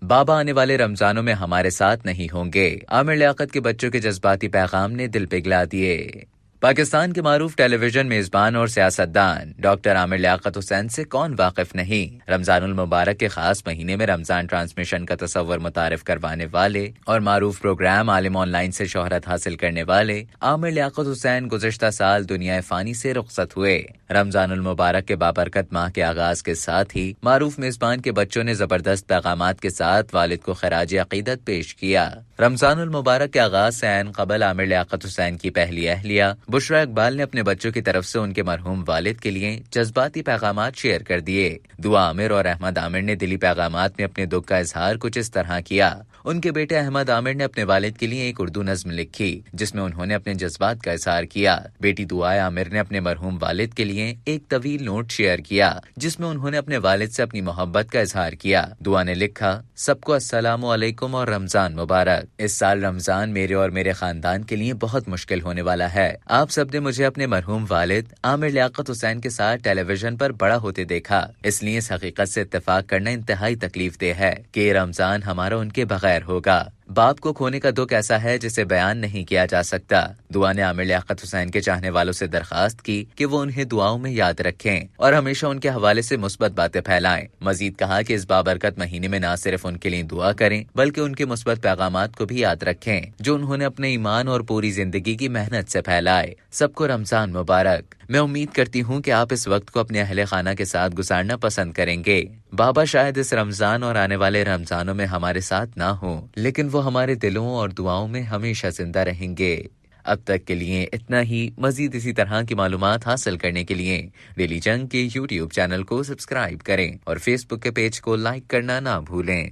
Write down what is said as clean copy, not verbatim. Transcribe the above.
बाबा आने वाले रमजानों में हमारे साथ नहीं होंगे। आमिर लियाकत के बच्चों के जज्बाती पैगाम ने दिल पिघला दिए। पाकिस्तान के मारूफ टेलीविजन मेजबान और सियासतदान डॉक्टर आमिर लियाकत हुसैन से कौन वाकिफ नहीं। रमजानुल मुबारक के खास महीने में रमजान ट्रांसमिशन का तस्वर मुतारिफ करवाने वाले और मारूफ प्रोग्राम आलिम ऑनलाइन से शोहरत हासिल करने वाले आमिर लियाकत हुसैन गुज़श्ता साल दुनिया फानी से रुखसत हुए। रमजानुल मुबारक के बाबरकत माह के आगाज के साथ ही मारूफ मेजबान के बच्चों ने जबरदस्त पैगामात के साथ वालिद को खराज अकीदत पेश किया। रमजानुल मुबारक के आगाज से ऐन कबल आमिर लियाकत हुसैन की पहली अहलिया बुशरा इकबाल ने अपने बच्चों की तरफ से उनके मरहूम वालिद के लिए जज्बाती पैगामात शेयर कर दिए। दुआ आमिर और अहमद आमिर ने दिली पैगामात में अपने दुख का इजहार कुछ इस तरह किया। उनके बेटे अहमद आमिर ने अपने वालिद के लिए एक उर्दू नज्म लिखी जिसमें उन्होंने अपने जज्बात का इजहार किया। बेटी दुआ आमिर ने अपने मरहूम वालिद के लिए एक तवील नोट शेयर किया जिसमें उन्होंने अपने वालिद से अपनी मोहब्बत का इजहार किया। दुआ ने लिखा, सबको अस्सलामु अलैकुम और रमजान मुबारक। इस साल रमजान मेरे और मेरे खानदान के लिए बहुत मुश्किल होने वाला है। आप सब ने मुझे अपने मरहूम वालिद आमिर लियाकत हुसैन के साथ टेलीविजन पर बड़ा होते देखा, इसलिए इस हकीकत से इत्तेफाक करना इंतहाई तकलीफ देह है कि रमजान हमारा उनके बगैर होगा। बाप को खोने का दुख ऐसा है जिसे बयान नहीं किया जा सकता। दुआ ने आमिर लियाकत हुसैन के चाहने वालों से दरखास्त की कि वो उन्हें दुआओं में याद रखें और हमेशा उनके हवाले से मुस्बत बातें फैलाएं। मजीद कहा कि इस बाबरकत महीने में न सिर्फ उनके लिए दुआ करें बल्कि उनके मुस्बत पैगामात को भी याद रखें जो उन्होंने अपने ईमान और पूरी जिंदगी की मेहनत से फैलाए। सबको रमजान मुबारक। मैं उम्मीद करती हूँ कि आप इस वक्त को अपने अहले खाना के साथ गुजारना पसंद करेंगे। बाबा शायद इस रमजान और आने वाले रमजानों में हमारे साथ ना हो, लेकिन वो हमारे दिलों और दुआओं में हमेशा जिंदा रहेंगे। अब तक के लिए इतना ही। मजीद इसी तरह की मालूमात हासिल करने के लिए डेली जंग के YouTube चैनल को सब्सक्राइब करें और फेसबुक के पेज को लाइक करना ना भूलें।